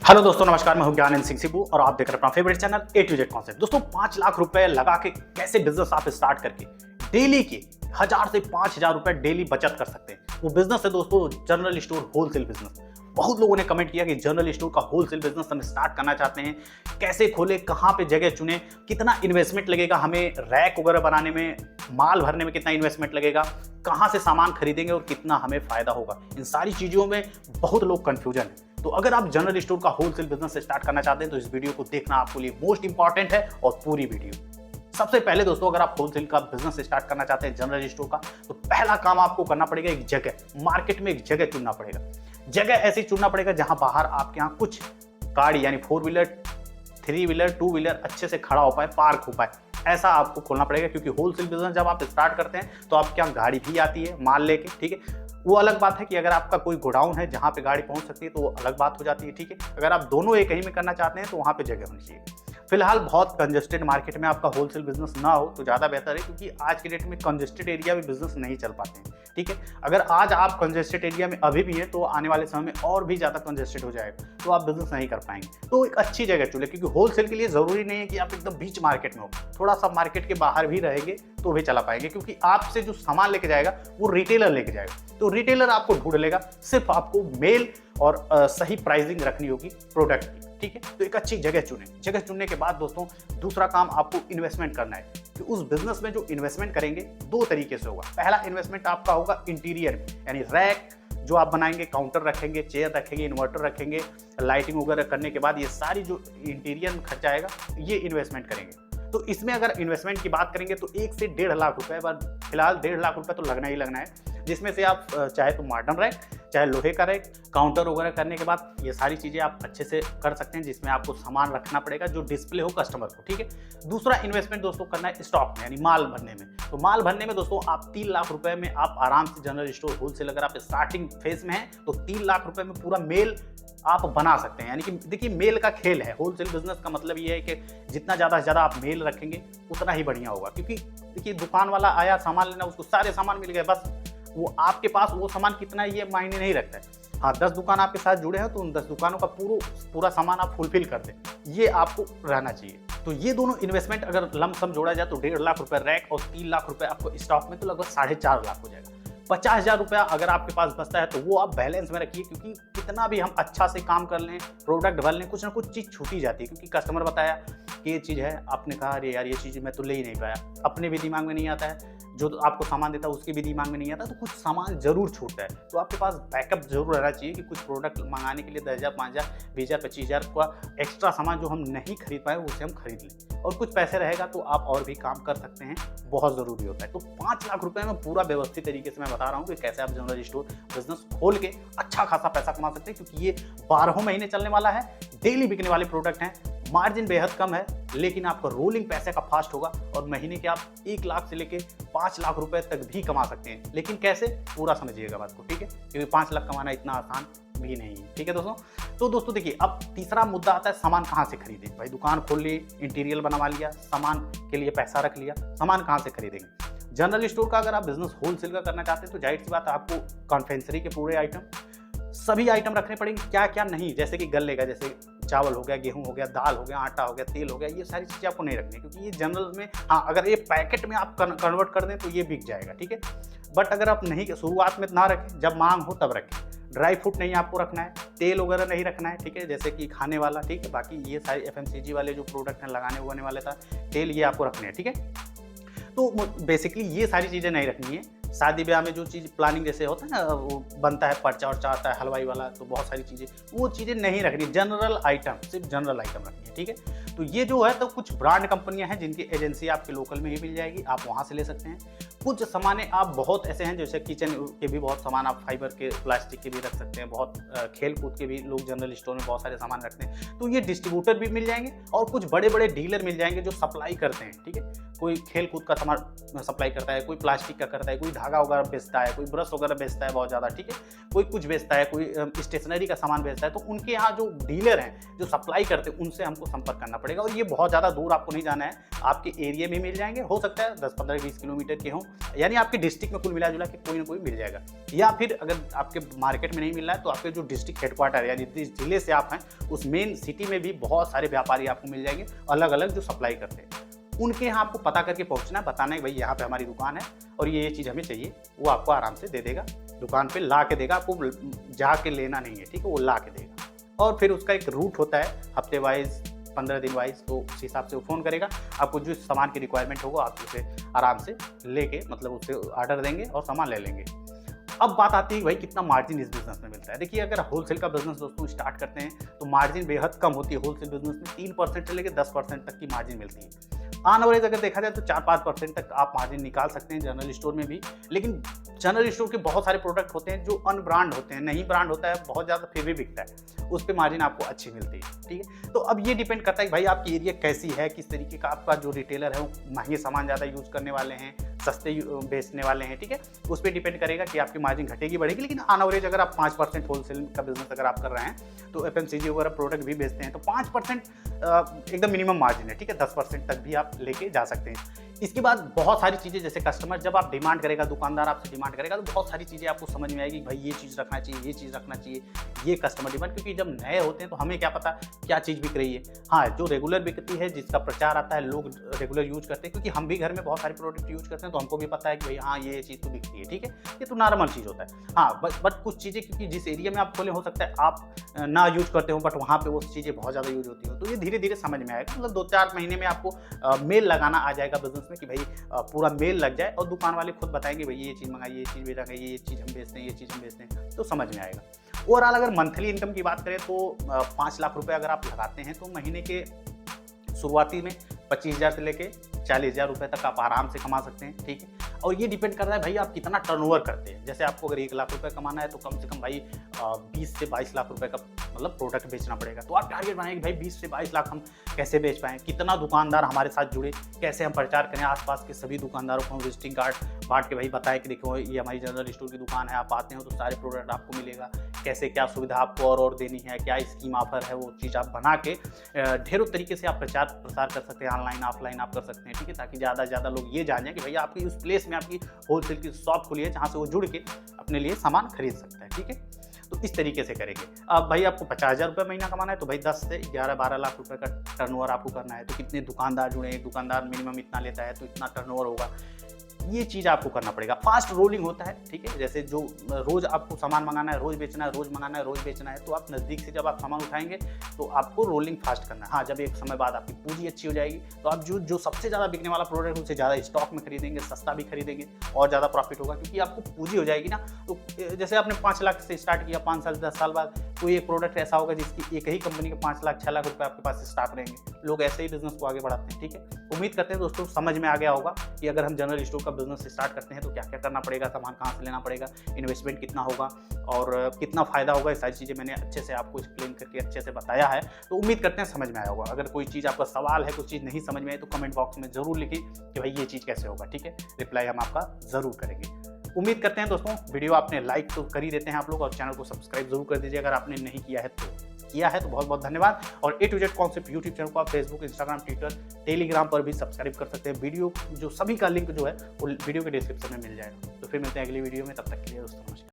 Hello दोस्तों, नमस्कार। मैं हूं ज्ञानेंद्र सिंह सिब्बू और आप देख रहे हैं अपना favourite channel A to Z concept. दोस्तों, 5 लाख रुपए लगा के कैसे बिजनेस आप स्टार्ट करके डेली के 1000 से 5000 रुपए डेली बचत कर सकते हैं। वो बिजनेस है दोस्तों जनरल स्टोर होलसेल बिजनेस। बहुत लोगों ने कमेंट किया कि जनरल स्टोर का होलसेल बिजनेस हम स्टार्ट करना चाहते हैं, कैसे खोले, कहां पे जगह चुने, कितना इन्वेस्टमेंट लगेगा, हमें रैक वगैरह बनाने में, माल भरने में कितना इन्वेस्टमेंट लगेगा, कहां से सामान खरीदेंगे और कितना हमें फायदा होगा। इन सारी चीजों में बहुत लोग कंफ्यूजन है। तो अगर आप जनरल स्टोर का होलसेल बिजनेस स्टार्ट करना चाहते हैं तो इस वीडियो को देखना आपके लिए मोस्ट इंपॉर्टेंट है और पूरी वीडियो। सबसे पहले दोस्तों, अगर आप होलसेल का बिजनेस स्टार्ट करना चाहते हैं जनरल स्टोर का, तो पहला काम आपको करना पड़ेगा एक जगह, मार्केट में एक जगह चुनना पड़ेगा। जगह ऐसी चुनना पड़ेगा जहां बाहर आपके यहाँ कुछ गाड़ी यानी 4 व्हीलर, 3 व्हीलर, 2 व्हीलर अच्छे से खड़ा हो पाए, पार्क हो पाए, ऐसा आपको खोलना पड़ेगा। क्योंकि होलसेल बिजनेस जब आप स्टार्ट करते हैं तो आपके यहाँ गाड़ी भी आती है माल लेके, ठीक है। वो अलग बात है कि अगर आपका कोई गोडाउन है जहाँ पे गाड़ी पहुँच सकती है तो वो अलग बात हो जाती है, ठीक है। अगर आप दोनों एक ही में करना चाहते हैं तो वहाँ पे जगह होनी चाहिए। फिलहाल बहुत कंजेस्टेड मार्केट में आपका होलसेल बिजनेस ना हो तो ज़्यादा बेहतर है, क्योंकि आज के डेट में कंजेस्टेड एरिया में बिजनेस नहीं चल पाते हैं, ठीक है। अगर आज आप कंजेस्टेड एरिया में अभी भी हैं तो आने वाले समय में और भी ज़्यादा कंजेस्टेड हो जाएगा, तो आप बिजनेस नहीं कर पाएंगे। तो एक अच्छी जगह चुने, क्योंकि होलसेल के लिए ज़रूरी नहीं है कि आप एकदम बीच मार्केट में हो, थोड़ा सा मार्केट के बाहर भी रहेंगे तो भी चला पाएंगे। क्योंकि आपसे जो सामान लेके जाएगा वो रिटेलर लेके जाएगा, तो रिटेलर आपको ढूंढ लेगा। सिर्फ आपको मेल और सही प्राइसिंग रखनी होगी प्रोडक्ट की, ठीक है। तो एक अच्छी जगह चुने। जगह चुनने के बाद दोस्तों, दूसरा काम आपको इन्वेस्टमेंट करना है कि उस बिजनेस में जो इन्वेस्टमेंट करेंगे 2 तरीके से होगा। पहला इन्वेस्टमेंट आपका होगा इंटीरियर, यानी रैक जो आप बनाएंगे, काउंटर रखेंगे, चेयर रखेंगे, इन्वर्टर रखेंगे, लाइटिंग वगैरह करने के बाद ये सारी जो इंटीरियर में खर्चा आएगा ये इन्वेस्टमेंट करेंगे। तो इसमें अगर इन्वेस्टमेंट की बात करेंगे तो 1 से 1.5 लाख रुपए, फिलहाल 1.5 लाख रुपए तो लगना ही लगना है, जिसमें से आप चाहे तो मॉडर्न रैक, चाहे लोहे का रैक, काउंटर वगैरह करने के बाद ये सारी चीज़ें आप अच्छे से कर सकते हैं, जिसमें आपको सामान रखना पड़ेगा जो डिस्प्ले हो कस्टमर को, ठीक है। दूसरा इन्वेस्टमेंट दोस्तों करना है स्टॉक में, यानी माल भरने में। तो माल भरने में दोस्तों आप 3 लाख रुपए में आप आराम से जनरल स्टोर होलसेल, अगर आप स्टार्टिंग फेज में हैं तो 3 लाख रुपए में पूरा मेल आप बना सकते हैं। यानी कि देखिए, मेल का खेल है होलसेल बिजनेस का। मतलब ये है कि जितना ज़्यादा से ज़्यादा आप मेल रखेंगे उतना ही बढ़िया होगा। क्योंकि देखिए, दुकान वाला आया सामान लेना, उसको सारे सामान मिल गए, बस वो आपके पास वो सामान कितना है ये मायने नहीं रखता है। हाँ, 10 दुकान आपके साथ जुड़े हैं तो उन 10 दुकानों का पूरा सामान आप फुलफिल कर दें, ये आपको रहना चाहिए। तो ये दोनों इन्वेस्टमेंट अगर लमसम जोड़ा जाए तो 1.5 लाख रुपए रैक और 3 लाख रुपए आपको स्टॉक में, तो लगभग 4.5 लाख हो जाएगा। 50,000 रुपया अगर आपके पास बचता है तो वो आप बैलेंस में रखिए। क्योंकि कितना भी हम अच्छा से काम कर लें, प्रोडक्ट भर लें, कुछ ना कुछ चीज़ छूटी जाती है। क्योंकि कस्टमर बताया कि ये चीज़ है, आपने कहा अरे यार ये चीज़ मैं तो ले ही नहीं पाया, अपने भी दिमाग में नहीं आता है, जो आपको सामान देता है उसके भी दिमाग में नहीं आता, तो कुछ सामान जरूर छूटता है। तो आपके पास बैकअप जरूर रहना चाहिए कि कुछ प्रोडक्ट मंगाने के लिए 10,000, 5,000, 20,000, 25,000 का एक्स्ट्रा सामान जो हम नहीं खरीद पाए उसे हम खरीद लें, और कुछ पैसे रहेगा तो आप और भी काम कर सकते हैं, बहुत ज़रूरी होता है। तो 5 लाख रुपए में पूरा व्यवस्थित तरीके से मैं बता रहा हूँ कि कैसे आप जनरल स्टोर बिजनेस खोल के अच्छा खासा पैसा कमा सकते हैं। क्योंकि ये 12 महीने चलने वाला है, डेली बिकने वाले प्रोडक्ट हैं, मार्जिन बेहद कम है, लेकिन आपका रोलिंग पैसे का फास्ट होगा और महीने के आप 1 लाख से लेके 5 लाख रुपए तक भी कमा सकते हैं। लेकिन कैसे, पूरा समझिएगा बात को, ठीक है। क्योंकि 5 लाख कमाना इतना आसान भी नहीं है, ठीक है दोस्तों। तो दोस्तों देखिए, अब तीसरा मुद्दा आता है सामान कहाँ से खरीदें। भाई दुकान खोल ली, इंटीरियर बनवा लिया, सामान के लिए पैसा रख लिया, सामान कहाँ से खरीदेंगे। जनरल स्टोर का अगर आप बिजनेस होलसेल का करना चाहते हैं तो जाहिर सी बात है आपको कॉन्फेक्शनरी के पूरे आइटम, सभी आइटम रखने पड़ेंगे। क्या क्या नहीं, जैसे कि गल्ले का, जैसे चावल हो गया, गेहूं हो गया, दाल हो गया, आटा हो गया, तेल हो गया, ये सारी चीज़ें आपको नहीं रखनी, क्योंकि ये जनरल में, हाँ अगर ये पैकेट में आप कन्वर्ट कर दें तो ये बिक जाएगा, ठीक है। बट अगर आप नहीं, शुरुआत में ना रखें, जब मांग हो तब रखें। ड्राई फ्रूट नहीं आपको रखना है, तेल वगैरह नहीं रखना है, ठीक है, जैसे कि खाने वाला, ठीक है। बाकी ये सारे FMCG वाले जो प्रोडक्ट हैं, लगाने उगाने वाले था तेल, ये आपको रखने हैं, ठीक है। तो बेसिकली ये सारी चीज़ें नहीं रखनी है। शादी ब्याह में जो चीज़ प्लानिंग जैसे होता है ना, वो बनता है, पर्चा वर्चा आता है हलवाई वाला, तो बहुत सारी चीज़ें, वो चीज़ें नहीं रखनी। जनरल आइटम, सिर्फ जनरल आइटम रखनी है, ठीक है। तो ये जो है, तो कुछ ब्रांड कंपनियां हैं जिनकी एजेंसी आपके लोकल में ही मिल जाएगी, आप वहाँ से ले सकते हैं। कुछ सामानें आप बहुत ऐसे हैं, जैसे किचन के भी बहुत सामान आप फाइबर के, प्लास्टिक के भी रख सकते हैं। बहुत खेल कूद के भी लोग जनरल स्टोर में बहुत सारे सामान रखते हैं, तो ये डिस्ट्रीब्यूटर भी मिल जाएंगे। और कुछ बड़े बड़े डीलर मिल जाएंगे जो सप्लाई करते हैं, ठीक है। कोई खेल कूद का सामान सप्लाई करता है, कोई प्लास्टिक का करता है, कोई धागा वगैरह बेचता है, कोई ब्रश वगैरह बेचता है बहुत ज़्यादा, ठीक है। कोई कुछ बेचता है, कोई स्टेशनरी का सामान बेचता है। तो उनके यहाँ जो डीलर हैं, जो सप्लाई करते हैं, उनसे हमको संपर्क करना पड़ेगा। और ये बहुत ज़्यादा दूर आपको नहीं जाना है, आपके एरिया में मिल जाएंगे। हो सकता है 10, 15, 20 किलोमीटर के हों, यानी आपके डिस्ट्रिक्ट में कुल मिला जुला के कोई ना कोई मिल जाएगा। या फिर अगर आपके मार्केट में नहीं मिल रहा है तो आपके जो डिस्ट्रिक्ट हेडक्वार्टर यानी जिस जिले से आप हैं उस मेन सिटी में भी बहुत सारे व्यापारी आपको मिल जाएंगे अलग अलग जो सप्लाई करते हैं। उनके यहाँ आपको पता करके पहुँचना है, बताना है भाई यहाँ पे हमारी दुकान है और ये चीज़ हमें चाहिए, वो आपको आराम से दे देगा, दुकान पे ला के देगा, आपको जाके लेना नहीं है, ठीक है, वो ला के देगा। और फिर उसका एक रूट होता है हफ्ते वाइज 15 दिन वाइज, तो उस हिसाब से वो फ़ोन करेगा, आपको जो सामान की रिक्वायरमेंट होगा आप उसे आराम से लेके मतलब उससे ऑर्डर देंगे और सामान ले लेंगे। अब बात आती है भाई कितना मार्जिन इस बिजनेस में मिलता है। देखिए अगर होलसेल का बिजनेस दोस्तों स्टार्ट करते हैं तो मार्जिन बेहद कम होती है। होलसेल बिजनेस में 3% से लेकर 10% तक की मार्जिन मिलती है। ऑन एवरेज अगर देखा जाए तो 4-5% तक आप मार्जिन निकाल सकते हैं जनरल स्टोर में भी। लेकिन जनरल स्टोर के बहुत सारे प्रोडक्ट होते हैं जो अनब्रांड होते हैं, नहीं ब्रांड होता है, बहुत ज़्यादा फिर भी बिकता है, उस पर मार्जिन आपको अच्छी मिलती है, ठीक है। तो अब ये डिपेंड करता है कि भाई आपकी एरिया कैसी है, किस तरीके का आपका जो रिटेलर है वो महंगे सामान ज़्यादा यूज़ करने वाले हैं, सस्ते बेचने वाले हैं, ठीक है। उस पर डिपेंड करेगा कि आपकी मार्जिन घटेगी बढ़ेगी। लेकिन ऑन एवरेज अगर आप 5% होलसेल का बिजनेस अगर आप कर रहे हैं तो FMCG वगैरह प्रोडक्ट भी बेचते हैं तो 5% एकदम मिनिमम मार्जिन है, ठीक है। 10% तक भी आप लेके जा सकते हैं। इसके बाद बहुत सारी चीज़ें जैसे कस्टमर जब आप डिमांड करेगा, दुकानदार आपसे डिमांड करेगा तो बहुत सारी चीज़ें आपको समझ में आएगी, भाई ये चीज़ रखना चाहिए, ये चीज़ रखना चाहिए, ये कस्टमर डिमांड। क्योंकि जब नए होते हैं तो हमें क्या पता क्या चीज़ बिक रही है। हाँ, जो रेगुलर बिकती है, जिसका प्रचार आता है, लोग रेगुलर यूज करते हैं, क्योंकि हम भी घर में बहुत सारे प्रोडक्ट यूज करते हैं तो हमको भी पता है कि भाई हाँ ये चीज़ तो बिकती है, ठीक है, ये तो नॉर्मल चीज़ होता है। हाँ, बट कुछ चीज़ें क्योंकि जिस एरिया में आप खोले हो सकता है आप ना यूज करते हो बट वहाँ पे वो चीज़ें बहुत ज़्यादा यूज होती हो, तो ये धीरे धीरे समझ में आएगा। मतलब 2-4 महीने में आपको मेल लगाना आ जाएगा बिजनेस में कि भाई पूरा मेल लग जाए और दुकान वाले खुद बताएंगे भाई ये चीज़ मंगाइए, ये चीज़ बेचा गई, ये चीज़ हम बेचते हैं, ये चीज़ हम बेचते हैं, तो समझ में आएगा। ओवरऑल अगर मंथली इनकम की बात करें तो 5 लाख रुपए अगर आप लगाते हैं तो महीने के शुरुआती में 25,000 से लेके 40,000 रुपये तक आप आराम से कमा सकते हैं, ठीक है। और ये डिपेंड कर रहा है भाई आप कितना टर्नओवर करते हैं। जैसे आपको अगर 1 लाख रुपए कमाना है तो कम से कम भाई 20 से 22 लाख रुपए का मतलब प्रोडक्ट बेचना पड़ेगा। तो आप टारगेट बनाएंगे भाई 20 से 22 लाख हम कैसे बेच पाएँ, कितना दुकानदार हमारे साथ जुड़े, कैसे हम प्रचार करें, आसपास के सभी दुकानदारों को हम विजिटिंग कार्ड बांट के भाई बताएं कि देखो ये हमारी जनरल स्टोर की दुकान है, आप आते हो तो सारे प्रोडक्ट आपको मिलेगा, कैसे क्या सुविधा आपको और देनी है, क्या स्कीम ऑफर है, वो चीज़ आप बना के ढेरों तरीके से आप प्रचार प्रसार कर सकते हैं, ऑनलाइन ऑफलाइन आप कर सकते हैं, ठीक है, ताकि ज़्यादा से ज़्यादा लोग ये जानें कि भैया आपकी उस प्लेस में आपकी होलसेल की शॉप खुली है जहाँ से वो जुड़ के अपने लिए सामान खरीद सकता है, ठीक है। तो इस तरीके से करेंगे। अब भाई आपको 50,000 रुपये महीना कमाना है तो भाई 10 से 11-12 लाख रुपए का टर्नओवर आपको करना है। तो कितने दुकानदार जुड़े, एक दुकानदार मिनिमम इतना लेता है तो इतना टर्नओवर होगा, ये चीज़ आपको करना पड़ेगा। फास्ट रोलिंग होता है, ठीक है, जैसे जो रोज़ आपको सामान मंगाना है, रोज़ बेचना है, रोज़ मंगाना है, रोज़ बेचना है, तो आप नज़दीक से जब आप सामान उठाएंगे तो आपको रोलिंग फास्ट करना है। हाँ, जब एक समय बाद आपकी पूंजी अच्छी हो जाएगी तो आप जो सबसे ज़्यादा बिकने वाला प्रोडक्ट उससे ज़्यादा स्टॉक में खरीदेंगे, सस्ता भी खरीदेंगे और ज़्यादा प्रॉफिट होगा, क्योंकि आपको पूंजी हो जाएगी ना। तो जैसे आपने 5 लाख से स्टार्ट किया, 5 साल 10 साल बाद कोई एक प्रोडक्ट ऐसा होगा जिसकी एक ही कंपनी के 5 लाख 6 लाख रुपये आपके पास स्टाक रहेंगे। लोग ऐसे ही बिजनेस को आगे बढ़ाते हैं, ठीक है। उम्मीद करते हैं दोस्तों समझ में आ गया होगा कि अगर हम जनरल स्टोर का बिजनेस स्टार्ट करते हैं तो क्या क्या करना पड़ेगा, सामान कहाँ से लेना पड़ेगा, इन्वेस्टमेंट कितना होगा और कितना फ़ायदा होगा। ये सारी चीज़ें मैंने अच्छे से आपको एक्सप्लेन करके अच्छे से बताया है, तो उम्मीद करते हैं समझ में आया होगा। अगर कोई चीज़ आपका सवाल है, कुछ चीज़ नहीं समझ में आई तो कमेंट बॉक्स में ज़रूर लिखिए कि भाई ये चीज़ कैसे होगा, ठीक है, रिप्लाई हम आपका ज़रूर करेंगे। उम्मीद करते हैं दोस्तों वीडियो आपने लाइक तो कर ही देते हैं आप लोग, और चैनल को सब्सक्राइब जरूर कर दीजिए अगर आपने नहीं किया है तो बहुत बहुत धन्यवाद। और A to Z concept YouTube channel को आप फेसबुक, इंस्टाग्राम, ट्विटर, टेलीग्राम पर भी सब्सक्राइब कर सकते हैं। वीडियो जो सभी का लिंक जो है वो वीडियो के डिस्क्रिप्शन में मिल जाएगा। तो फिर मिलते हैं अगली वीडियो में, तब तक के लिए दोस्तों नमस्कार।